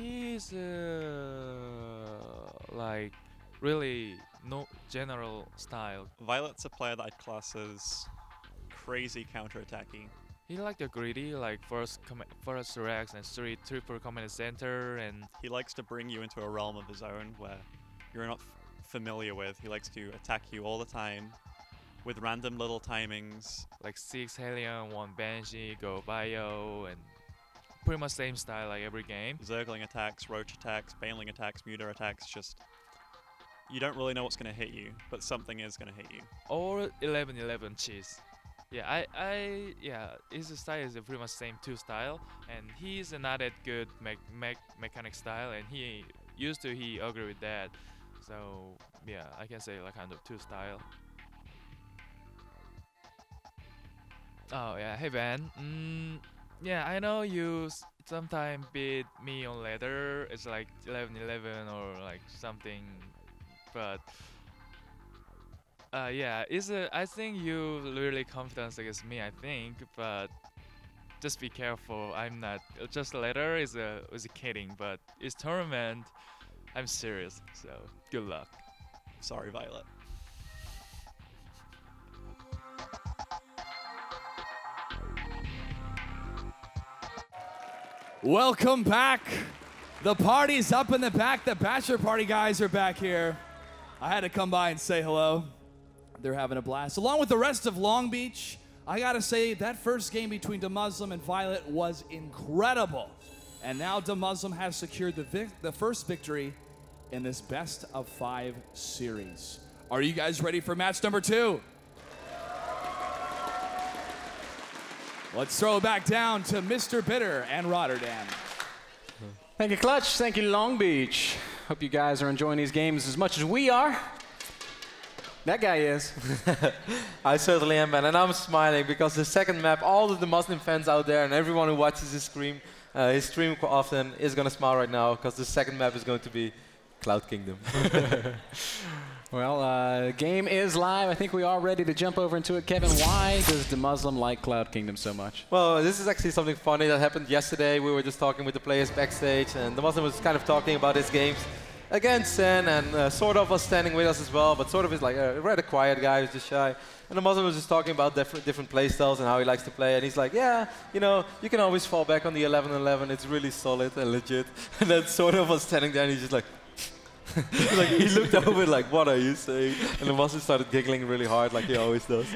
he's like really no general style. Violet's a player that I'd class as crazy counter-attacking. He like the greedy, like first reacts and triple command center, and he likes to bring you into a realm of his own where you're not familiar with. He likes to attack you all the time with random little timings. Like 6 Helion, 1 Banshee, go Bio, and pretty much same style like every game. Zergling attacks, Ro8 attacks, Baneling attacks, Muta attacks, just you don't really know what's going to hit you, but something is going to hit you. Or 11-11 cheese. Yeah, yeah, his style is pretty much same 2 style, and he's not that good mechanic style, and he agree with that. So yeah, I can say like kind of 2 style. Oh yeah, hey Ben. Yeah, I know you sometimes beat me on ladder. It's like 11-11 or like something, but yeah, I think you really confident against me. I think, but just be careful. I'm not just ladder is a kidding, but it's tournament. I'm serious. So good luck. Sorry, Violet. Welcome back. The party's up in the back. The bachelor party guys are back here. I had to come by and say hello. They're having a blast. Along with the rest of Long Beach, I gotta say that first game between Demuslim and Violet was incredible. And now Demuslim has secured the first victory in this best of 5 series. Are you guys ready for match number 2? Let's throw it back down to MrBitter and Rotterdam. Thank you, Clutch. Thank you, Long Beach. Hope you guys are enjoying these games as much as we are. That guy is. I certainly am, man. And I'm smiling because the second map, all of the Muslim fans out there and everyone who watches his stream quite often is going to smile right now because the second map is going to be Cloud Kingdom. Well, game is live. I think we are ready to jump over into it. Kevin, why does Demuslim like Cloud Kingdom so much? Well, this is actually something funny that happened yesterday. We were just talking with the players backstage, and Demuslim was kind of talking about his games against Sen, and sort of was standing with us as well, but sort of is like a rather quiet guy who's just shy. And Demuslim was just talking about different play styles and how he likes to play, and he's like, yeah, you know, you can always fall back on the 11-11. It's really solid and legit. And then sort of was standing there, and he's just like, like he looked over like, what are you saying? And the Muslim started giggling really hard like he always does.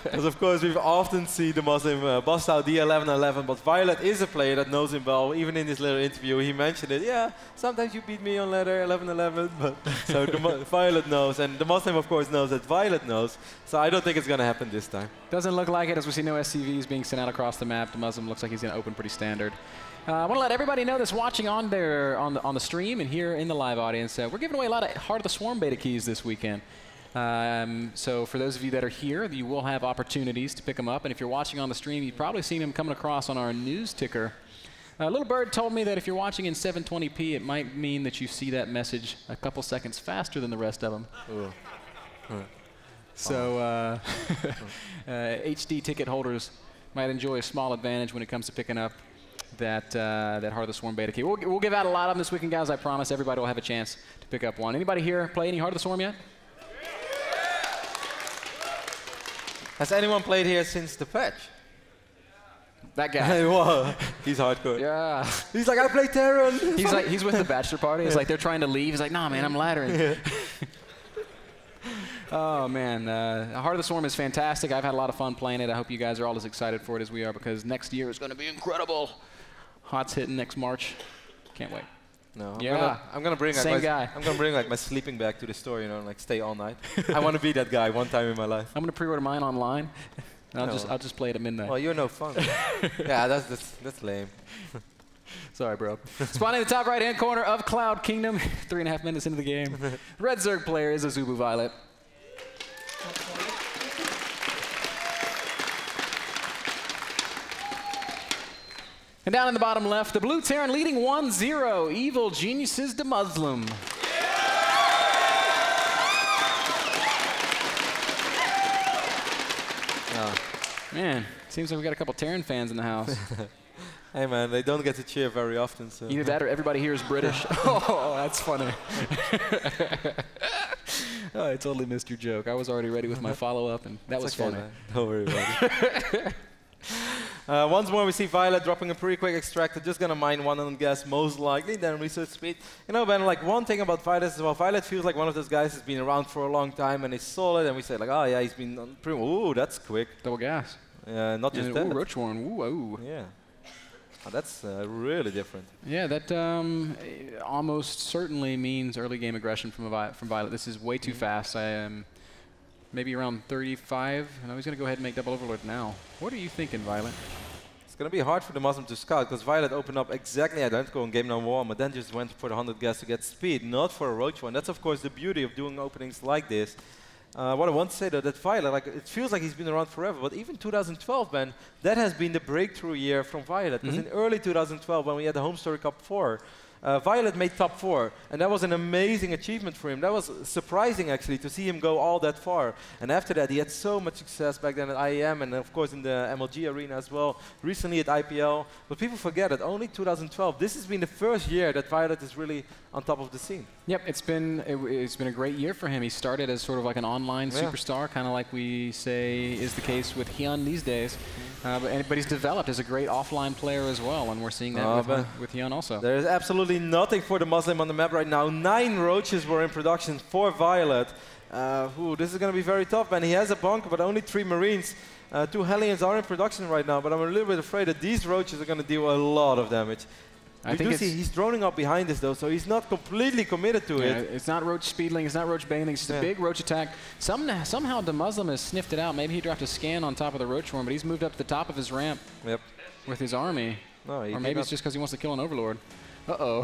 Because of course we've often seen the Muslim bust out the 11-11, but Violet is a player that knows him well. Even in this little interview he mentioned it. Yeah, sometimes you beat me on ladder 11-11, but so Violet knows, and the Muslim of course knows that Violet knows. So I don't think it's going to happen this time. Doesn't look like it, as we see no SCVs being sent out across the map. Demuslim looks like he's going to open pretty standard. I want to let everybody know that's watching on the stream and here in the live audience, we're giving away a lot of Heart of the Swarm beta keys this weekend. So for those of you that are here, you will have opportunities to pick them up. And if you're watching on the stream, you've probably seen them coming across on our news ticker. Little Bird told me that if you're watching in 720p, it might mean that you see that message a couple seconds faster than the rest of them. So HD ticket holders might enjoy a small advantage when it comes to picking up that Heart of the Swarm beta key. We'll give out a lot of them this weekend, guys. I promise everybody will have a chance to pick up one. Anybody here play any Heart of the Swarm yet? Has anyone played here since the patch? That guy. Whoa, he's hardcore. Yeah. He's like, I play Terran. He's with the bachelor party. It's like they're trying to leave. He's like, nah, man, I'm laddering. Yeah. Oh, man. Heart of the Swarm is fantastic. I've had a lot of fun playing it. I hope you guys are all as excited for it as we are, because next year is going to be incredible. Hot's hitting next March. Can't wait. No, yeah. I'm gonna bring like my sleeping bag to the store, you know, and like stay all night. I want to be that guy one time in my life. I'm gonna pre-order mine online, and I'll just play it at midnight. Well, you're no fun. Yeah, that's lame. Sorry, bro. Spawning in the top right-hand corner of Cloud Kingdom, 3.5 minutes into the game. Red Zerg player is Azubu Violet. And down in the bottom left, the blue Terran leading 1-0. Evil Geniuses Demuslim. Oh. Man, seems like we got a couple Terran fans in the house. Hey man, they don't get to cheer very often. So. Either that or everybody here is British. Oh, that's funny. Oh, I totally missed your joke. I was already ready with my follow-up, and that was okay, funny. Man. Don't worry about it. Once more, we see Violet dropping a pretty quick extractor. Just gonna mine one on gas, most likely. Then research speed. You know, Ben, like one thing about Violet is, well, Violet feels like one of those guys who's been around for a long time and is solid. And we say like, oh yeah, he's been on pretty. Ooh, that's quick. Double gas. Yeah, not just that. Ooh, Roach Warren. Ooh, ooh. Yeah. Oh, that's really different. Yeah, that almost certainly means early game aggression from Violet. This is way too fast. I am maybe around 35, and I was going to go ahead and make double overlord now. What are you thinking, Violet? It's going to be hard for the Muslim to scout, because Violet opened up exactly identical in game number 1, but then just went for the 100 gas to get speed, not for a Roach one. That's, of course, the beauty of doing openings like this. What I want to say, though, that Violet, like, it feels like he's been around forever, but even 2012, man, that has been the breakthrough year from Violet. Because in early 2012, when we had the Home Story Cup 4, Violet made top 4, and that was an amazing achievement for him. That was surprising, actually, to see him go all that far. And after that, he had so much success back then at IEM, and of course in the MLG arena as well, recently at IPL. But people forget it, only 2012. This has been the first year that Violet is really on top of the scene. Yep, it's been a great year for him. He started as sort of like an online superstar, kind of like we say is the case with Hyun these days. But he's developed as a great offline player as well, and we're seeing that with Hyun also. There is absolutely nothing for the Muslim on the map right now. 9 Roaches were in production for Violet. This is going to be very tough, man. He has a bunker, but only 3 Marines. 2 Hellions are in production right now, but I'm a little bit afraid that these Roaches are going to deal a lot of damage. I think he's droning up behind us, though, so he's not completely committed to it. It's not Roach speedling, it's not Roach baneling, it's just a big Roach attack. Somehow Demuslim has sniffed it out. Maybe he dropped a scan on top of the Roach Worm, but he's moved up to the top of his ramp with his army. No, or maybe it's just because he wants to kill an Overlord. Uh-oh.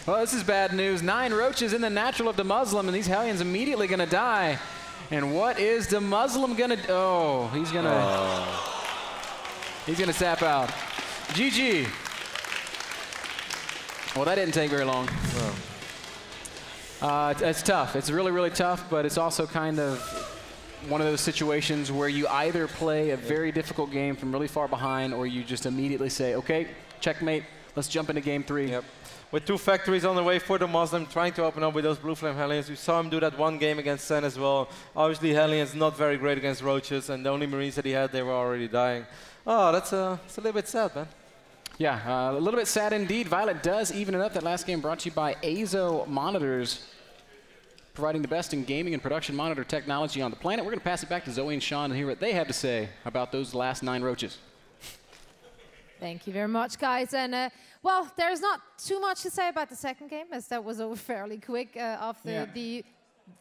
Well, this is bad news. 9 Roaches in the natural of Demuslim, and these Hellions immediately going to die. And what is Demuslim going to do? Oh, he's going to sap out. GG. Well, that didn't take very long. No. It's tough. It's really, really tough, but it's also kind of one of those situations where you either play a very difficult game from really far behind, or you just immediately say, okay, checkmate, let's jump into game 3. Yep. With 2 factories on the way for the Muslim, trying to open up with those Blue Flame Hellions. We saw him do that one game against Sen as well. Obviously, Hellions not very great against Roaches, and the only Marines that he had, they were already dying. Oh, it's a little bit sad, man. Yeah, a little bit sad indeed. Violet does even it up. That last game brought to you by Azo Monitors, providing the best in gaming and production monitor technology on the planet. We're going to pass it back to Zoe and Sean and hear what they have to say about those last 9 Roaches. Thank you very much, guys. And, well, there's not too much to say about the second game, as that was over fairly quick after the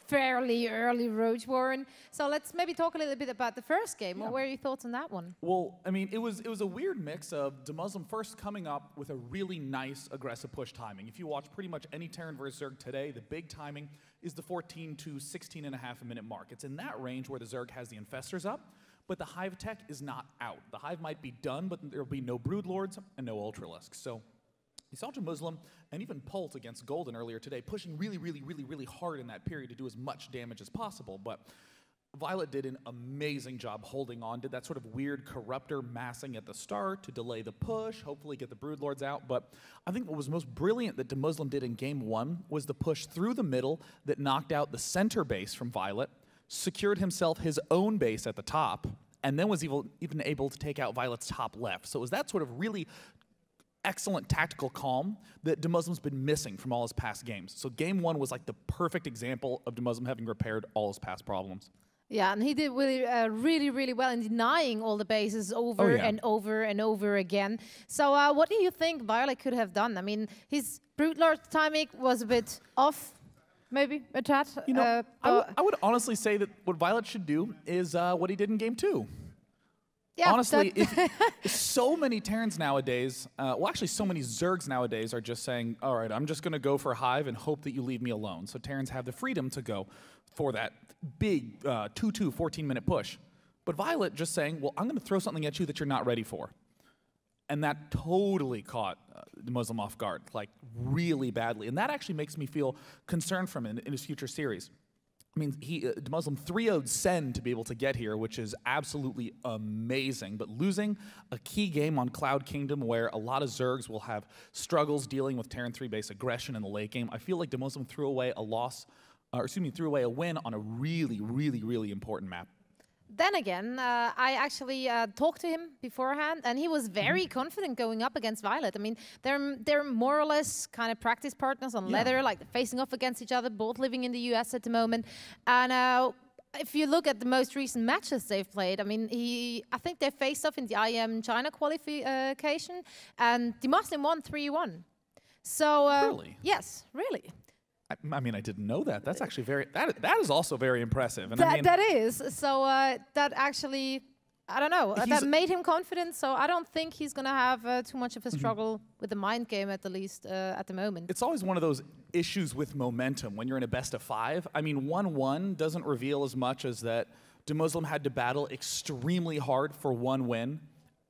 fairly early Roach Warren. So let's maybe talk a little bit about the first game. What were your thoughts on that one? Well, I mean, it was a weird mix of Demuslim first coming up with a really nice aggressive push timing. If you watch pretty much any Terran vs. Zerg today, the big timing is the 14 to 16 and a half a minute mark. It's in that range where the Zerg has the Infestors up, but the Hive tech is not out. The Hive might be done, but there will be no Broodlords and no Ultralisks. So you saw Demuslim and even Pult against Golden earlier today pushing really hard in that period to do as much damage as possible. But Violet did an amazing job holding on, did that sort of weird Corruptor massing at the start to delay the push, hopefully get the Broodlords out. But I think what was most brilliant that Demuslim did in game 1 was the push through the middle that knocked out the center base from Violet, secured himself his own base at the top, and then was even able to take out Violet's top left. So it was that sort of really excellent tactical calm that Demuslim's been missing from all his past games. So game 1 was like the perfect example of Demuslim having repaired all his past problems. Yeah, and he did really well in denying all the bases over and over and over again. So what do you think Violet could have done? I mean, his Broodlord timing was a bit off, maybe a tad. You know, I would honestly say that what Violet should do is what he did in game 2. Yeah, honestly, if so many Terrans nowadays, well, actually so many Zergs nowadays are just saying, all right, I'm just going to go for Hive and hope that you leave me alone. So Terrans have the freedom to go for that big 2-2, 14-minute push. But Violet just saying, well, I'm going to throw something at you that you're not ready for. And that totally caught the Muslim off guard, like really badly. And that actually makes me feel concerned for him in his future series. I mean, Demuslim 3-0'd Sen to be able to get here, which is absolutely amazing. But losing a key game on Cloud Kingdom where a lot of Zergs will have struggles dealing with Terran 3 base aggression in the late game, I feel like Demuslim threw away a win on a really, really, really important map. Then again, I actually talked to him beforehand, and he was very confident going up against Violet. I mean, they're more or less kind of practice partners on Leather, like facing off against each other, both living in the US at the moment. And if you look at the most recent matches they've played, I mean, I think they faced off in the IM China qualification, and Demuslim won 3-1. So really? Yes, really. I mean, I didn't know that. That's actually that is also very impressive. And that is. So that actually, I don't know, that made him confident. So I don't think he's going to have too much of a struggle with the mind game, at the least, at the moment. It's always one of those issues with momentum when you're in a best-of-5. I mean, 1-1 doesn't reveal as much as that Demuslim had to battle extremely hard for one win,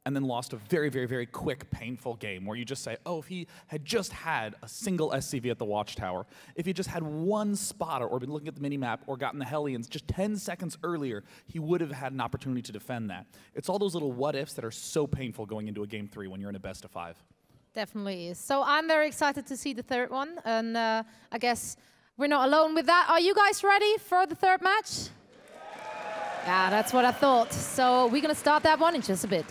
and then lost a very, very, very quick, painful game where you just say, oh, if he had just had a single SCV at the Watchtower, if he just had one spotter or been looking at the minimap or gotten the Hellions just 10 seconds earlier, he would have had an opportunity to defend that. It's all those little what-ifs that are so painful going into a Game 3 when you're in a best-of-5. Definitely is. So I'm very excited to see the third one, and I guess we're not alone with that. Are you guys ready for the third match? Yeah, that's what I thought. So we're going to start that one in just a bit.